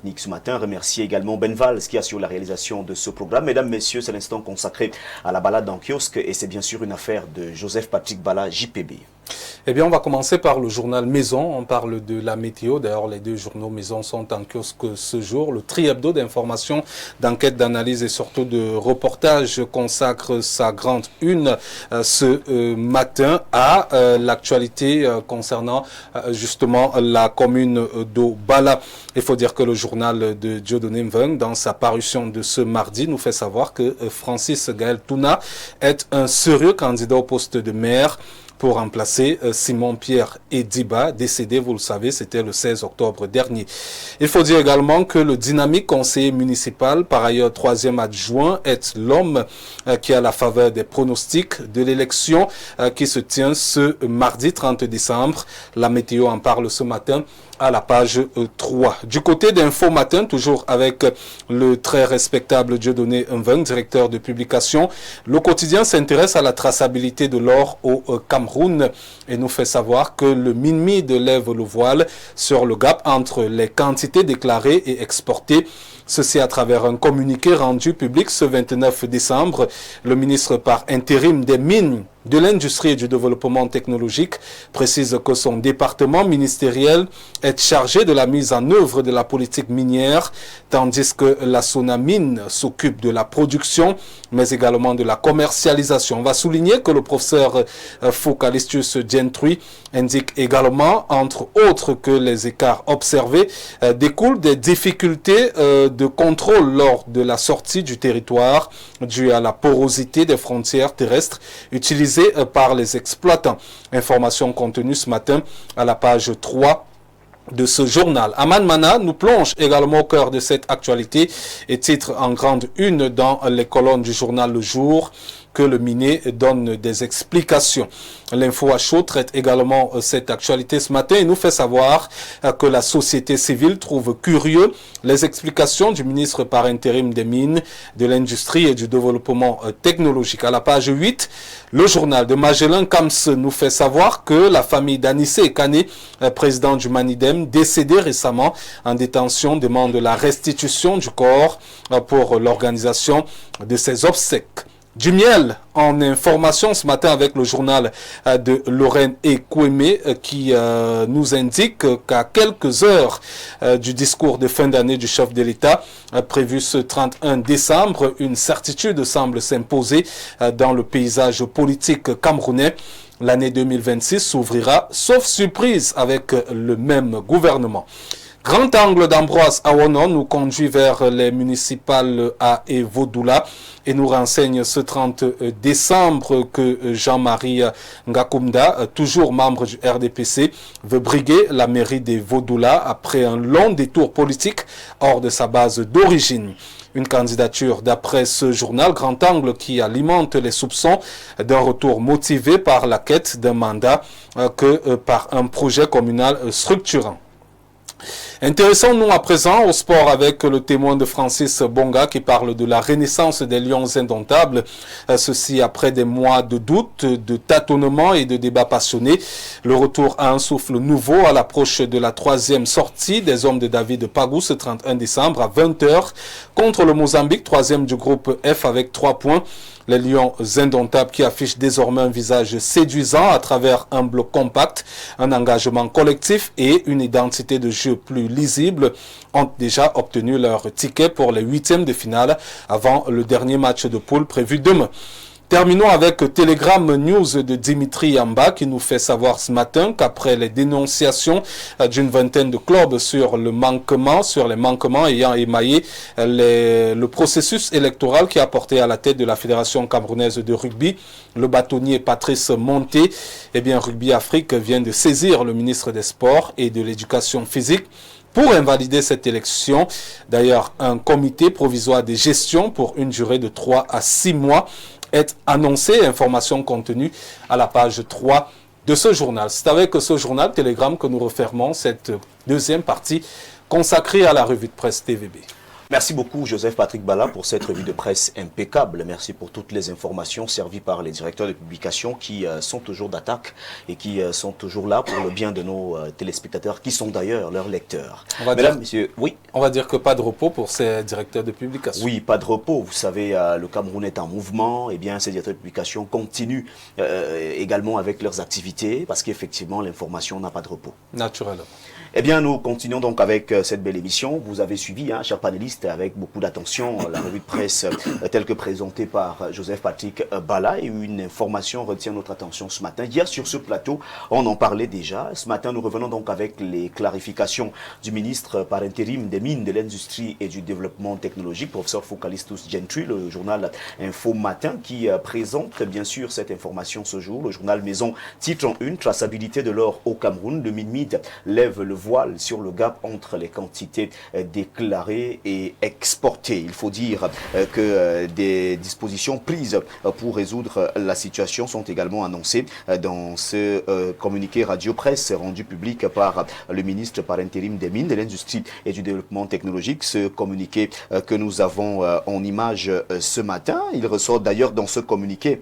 technique ce matin. Remercier également Ben Valls qui assure la réalisation de ce programme. Mesdames, Messieurs, c'est l'instant consacré à la balade en kiosque et c'est bien sûr une affaire de Joseph Patrick Bala, JPB. Eh bien, on va commencer par le journal Maison. On parle de la météo. D'ailleurs, les deux journaux Maison sont en kiosque ce jour. Le tri-hebdo d'informations, d'enquêtes, d'analyse et surtout de reportages consacre sa grande une ce matin à l'actualité concernant justement la commune d'Obala. Il faut dire que le journal de Dieudonné Mveng, dans sa parution de ce mardi, nous fait savoir que Francis Gaël Touna est un sérieux candidat au poste de maire pour remplacer Simon-Pierre Ediba, décédé, vous le savez, c'était le 16 octobre dernier. Il faut dire également que le dynamique conseiller municipal, par ailleurs troisième adjoint, est l'homme qui a la faveur des pronostics de l'élection qui se tient ce mardi 30 décembre. La météo en parle ce matin à la page 3. Du côté d'Info Matin, toujours avec le très respectable Dieudonné Mveng, directeur de publication, le quotidien s'intéresse à la traçabilité de l'or au Cameroun et nous fait savoir que le MINMID lève le voile sur le gap entre les quantités déclarées et exportées. Ceci à travers un communiqué rendu public ce 29 décembre. Le ministre par intérim des Mines, de l'Industrie et du Développement technologique précise que son département ministériel est chargé de la mise en œuvre de la politique minière, tandis que la Sonamine s'occupe de la production, mais également de la commercialisation. On va souligner que le professeur Focalistius Gentry indique également, entre autres, que les écarts observés découlent des difficultés de contrôle lors de la sortie du territoire due à la porosité des frontières terrestres utilisées par les exploitants. Information contenue ce matin à la page 3 de ce journal. Aman Mana nous plonge également au cœur de cette actualité et titre en grande une dans les colonnes du journal Le Jour que le miné donne des explications. L'info à chaud traite également cette actualité ce matin et nous fait savoir que la société civile trouve curieux les explications du ministre par intérim des Mines, de l'Industrie et du Développement technologique. À la page 8, le journal de Magellan Kams nous fait savoir que la famille d'Anissé Kané, président du Manidem, décédé récemment en détention, demande la restitution du corps pour l'organisation de ses obsèques. Du miel en information ce matin avec le journal de Lorraine et Kouémé qui nous indique qu'à quelques heures du discours de fin d'année du chef de l'État prévu ce 31 décembre, une certitude semble s'imposer dans le paysage politique camerounais. L'année 2026 s'ouvrira, sauf surprise, avec le même gouvernement. Grand angle d'Ambroise Awonon nous conduit vers les municipales à Evodoula et nous renseigne ce 30 décembre que Jean-Marie Ngakoumda, toujours membre du RDPC, veut briguer la mairie d'Evodoula après un long détour politique hors de sa base d'origine. Une candidature d'après ce journal Grand Angle qui alimente les soupçons d'un retour motivé par la quête d'un mandat que par un projet communal structurant. Intéressons-nous à présent au sport avec le témoin de Francis Bonga qui parle de la renaissance des Lions indomptables. Ceci après des mois de doute, de tâtonnements et de débats passionnés. Le retour à un souffle nouveau à l'approche de la troisième sortie des hommes de David Pagou ce 31 décembre à 20h contre le Mozambique, troisième du groupe F avec 3 points. Les Lions indomptables qui affichent désormais un visage séduisant à travers un bloc compact, un engagement collectif et une identité de jeu plus lisible ont déjà obtenu leur ticket pour les 8e de finale avant le dernier match de poule prévu demain. Terminons avec Telegram News de Dimitri Yamba qui nous fait savoir ce matin qu'après les dénonciations d'une vingtaine de clubs sur les manquements ayant émaillé le processus électoral qui a porté à la tête de la Fédération camerounaise de rugby, le bâtonnier Patrice Monté, Rugby Afrique vient de saisir le ministre des Sports et de l'Éducation physique pour invalider cette élection. D'ailleurs, un comité provisoire de gestion pour une durée de 3 à 6 mois est annoncé, information contenue à la page 3 de ce journal. C'est avec ce journal Telegram que nous refermons cette deuxième partie consacrée à la revue de presse TVB. Merci beaucoup Joseph Patrick Bala pour cette revue de presse impeccable. Merci pour toutes les informations servies par les directeurs de publication qui sont toujours d'attaque et qui sont toujours là pour le bien de nos téléspectateurs qui sont d'ailleurs leurs lecteurs. Mesdames, messieurs, oui. On va dire que pas de repos pour ces directeurs de publication. Oui, pas de repos. Vous savez, le Cameroun est en mouvement. Eh bien, ces directeurs de publication continuent également avec leurs activités parce qu'effectivement, l'information n'a pas de repos. Naturellement. Eh bien, nous continuons donc avec cette belle émission. Vous avez suivi, chers panélistes, avec beaucoup d'attention, la revue de presse telle que présentée par Joseph Patrick Bala. Et une information retient notre attention ce matin. Hier, sur ce plateau, on en parlait déjà. Ce matin, nous revenons donc avec les clarifications du ministre par intérim des Mines, de l'Industrie et du Développement technologique, professeur Focalistus Gentry, le journal Info Matin, qui présente bien sûr cette information ce jour. Le journal Maison titre en une, traçabilité de l'or au Cameroun. Le MINMID lève le voile sur le gap entre les quantités déclarées et exportées. Il faut dire que des dispositions prises pour résoudre la situation sont également annoncées dans ce communiqué radio-presse rendu public par le ministre par intérim des Mines, de l'Industrie et du Développement technologique. Ce communiqué que nous avons en image ce matin, il ressort d'ailleurs dans ce communiqué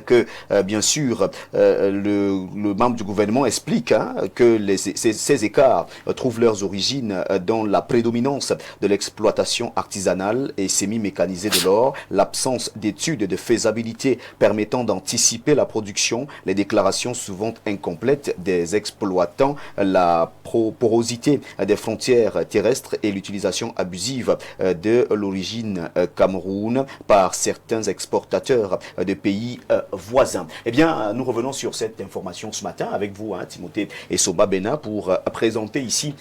que bien sûr le membre du gouvernement explique que ces écarts trouvent leurs origines dans la prédominance de l'exploitation artisanale et semi-mécanisée de l'or, l'absence d'études de faisabilité permettant d'anticiper la production, les déclarations souvent incomplètes des exploitants, la porosité des frontières terrestres et l'utilisation abusive de l'origine Cameroun par certains exportateurs de pays voisins. Eh bien, nous revenons sur cette information ce matin avec vous, Timothée et Soba Bena, pour présenter ici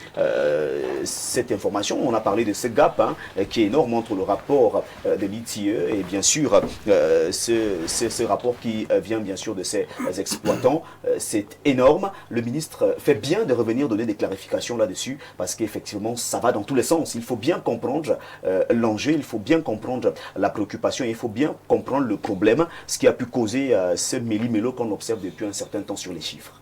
cette information. On a parlé de ce gap qui est énorme entre le rapport de l'ITIE et bien sûr ce rapport qui vient bien sûr de ces exploitants. C'est énorme. Le ministre fait bien de revenir donner des clarifications là-dessus parce qu'effectivement, ça va dans tous les sens. Il faut bien comprendre l'enjeu, il faut bien comprendre la préoccupation, il faut bien comprendre le problème, ce qui a pu causer ce méli-mélo qu'on observe depuis un certain temps sur les chiffres.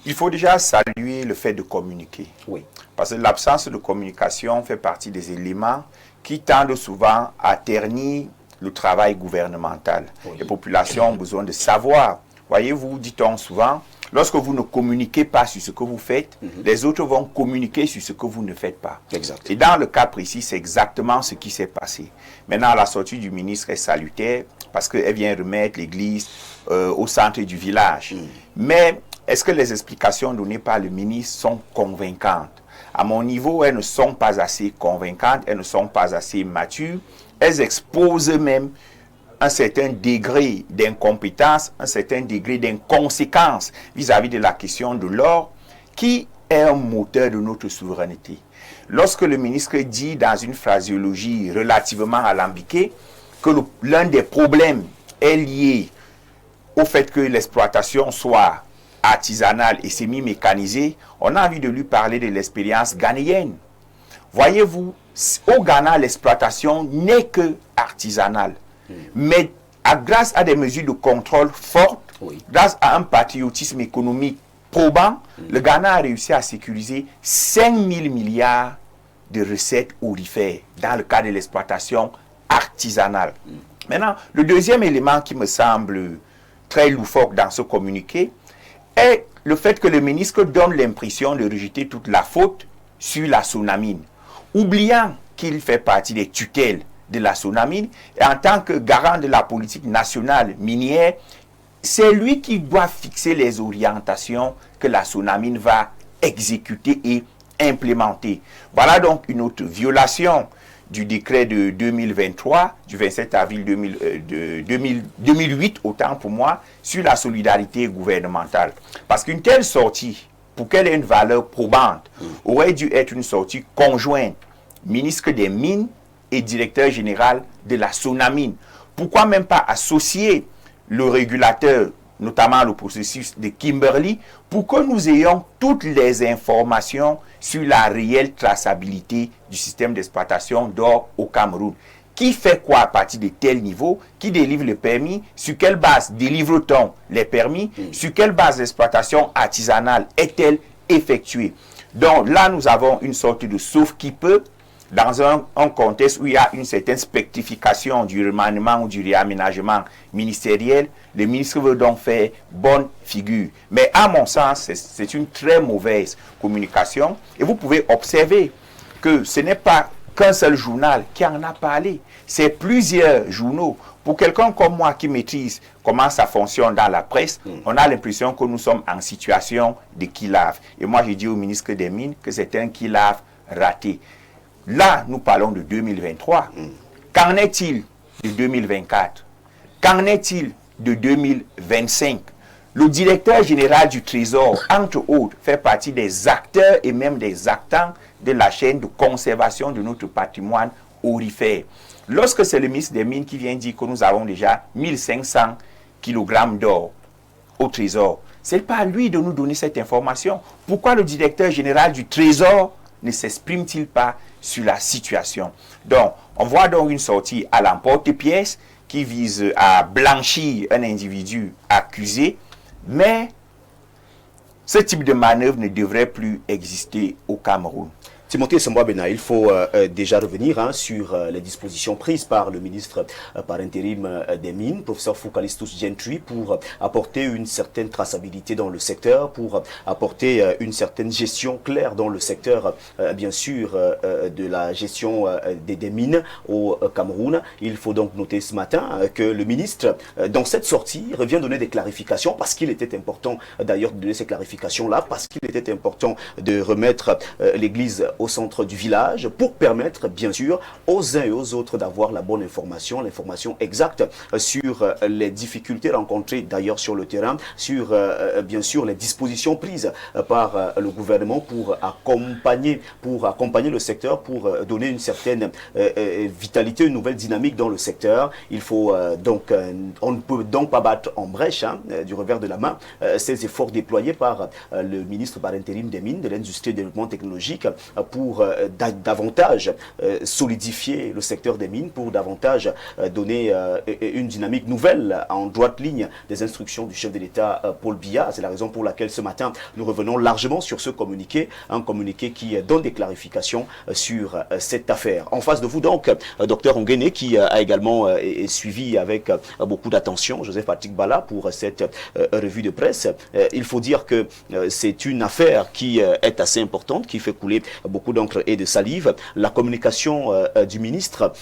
Il faut déjà saluer le fait de communiquer. Oui. Parce que l'absence de communication fait partie des éléments qui tendent souvent à ternir le travail gouvernemental. Oui. Les populations ont besoin de savoir. Voyez-vous, dit-on souvent, lorsque vous ne communiquez pas sur ce que vous faites, les autres vont communiquer sur ce que vous ne faites pas. Exact. Et dans le cas précis, c'est exactement ce qui s'est passé. Maintenant, la sortie du ministre est salutaire parce qu'elle vient remettre l'église au centre du village. Mais est-ce que les explications données par le ministre sont convaincantes? À mon niveau, elles ne sont pas assez convaincantes, elles ne sont pas assez matures. Elles exposent même un certain degré d'incompétence, un certain degré d'inconséquence vis-à-vis de la question de l'or, qui est un moteur de notre souveraineté. Lorsque le ministre dit dans une phraséologie relativement alambiquée que l'un des problèmes est lié au fait que l'exploitation soit artisanale et semi-mécanisée, on a envie de lui parler de l'expérience ghanéenne. Voyez-vous, au Ghana, l'exploitation n'est que artisanale. Mais grâce à des mesures de contrôle fortes, grâce à un patriotisme économique probant, le Ghana a réussi à sécuriser 5 000 milliards de recettes aurifères dans le cadre de l'exploitation artisanale. Maintenant, le deuxième élément qui me semble très loufoque dans ce communiqué est le fait que le ministre donne l'impression de rejeter toute la faute sur la Sonamine, oubliant qu'il fait partie des tutelles de la Sonamine, et en tant que garant de la politique nationale minière, c'est lui qui doit fixer les orientations que la Sonamine va exécuter et implémenter. Voilà donc une autre violation du décret de 2023, du 27 avril 2008, autant pour moi, sur la solidarité gouvernementale. Parce qu'une telle sortie, pour qu'elle ait une valeur probante, aurait dû être une sortie conjointe, ministre des Mines et directeur général de la Sonamine. Pourquoi même pas associer le régulateur, notamment le processus de Kimberley, pour que nous ayons toutes les informations sur la réelle traçabilité du système d'exploitation d'or au Cameroun. Qui fait quoi à partir de tel niveau? Qui délivre le permis? Sur quelle base délivre-t-on les permis? Sur quelle base l'exploitation artisanale est-elle effectuée? Donc là, nous avons une sorte de sauve-qui-peut dans un contexte où il y a une certaine spectrification du remaniement ou du réaménagement ministériel, le ministre veut donc faire bonne figure. Mais à mon sens, c'est une très mauvaise communication. Et vous pouvez observer que ce n'est pas qu'un seul journal qui en a parlé, c'est plusieurs journaux. Pour quelqu'un comme moi qui maîtrise comment ça fonctionne dans la presse, on a l'impression que nous sommes en situation de kill-lave. Et moi, j'ai dit au ministre des Mines que c'est un kill-lave raté. Là, nous parlons de 2023. Qu'en est-il de 2024? Qu'en est-il de 2025? Le directeur général du Trésor, entre autres, fait partie des acteurs et même des actants de la chaîne de conservation de notre patrimoine aurifère. Lorsque c'est le ministre des Mines qui vient dire que nous avons déjà 1500 kg d'or au Trésor, c'est pas à lui de nous donner cette information. Pourquoi le directeur général du Trésor ne s'exprime-t-il pas sur la situation? Donc, on voit donc une sortie à l'emporte-pièce qui vise à blanchir un individu accusé, mais ce type de manœuvre ne devrait plus exister au Cameroun. Timothée Sambwa-Bena, il faut déjà revenir sur les dispositions prises par le ministre par intérim des Mines, professeur Foucalistus Gentry, pour apporter une certaine traçabilité dans le secteur, pour apporter une certaine gestion claire dans le secteur, bien sûr, de la gestion des mines au Cameroun. Il faut donc noter ce matin que le ministre, dans cette sortie, revient donner des clarifications, parce qu'il était important d'ailleurs de donner ces clarifications-là, parce qu'il était important de remettre l'église au centre du village pour permettre bien sûr aux uns et aux autres d'avoir la bonne information, l'information exacte sur les difficultés rencontrées d'ailleurs sur le terrain, sur bien sûr les dispositions prises par le gouvernement pour accompagner le secteur, pour donner une certaine vitalité, une nouvelle dynamique dans le secteur. Il faut donc, on ne peut donc pas battre en brèche du revers de la main ces efforts déployés par le ministre par intérim des Mines, de l'Industrie et du Développement technologique pour davantage solidifier le secteur des mines, pour davantage donner une dynamique nouvelle en droite ligne des instructions du chef de l'État Paul Biya. C'est la raison pour laquelle ce matin nous revenons largement sur ce communiqué, un communiqué qui donne des clarifications sur cette affaire. En face de vous donc, Dr Ongene, qui a également suivi avec beaucoup d'attention Joseph Patrick Bala pour cette revue de presse. Il faut dire que c'est une affaire qui est assez importante, qui fait couler beaucoup d'encre et de salive. La communication du ministre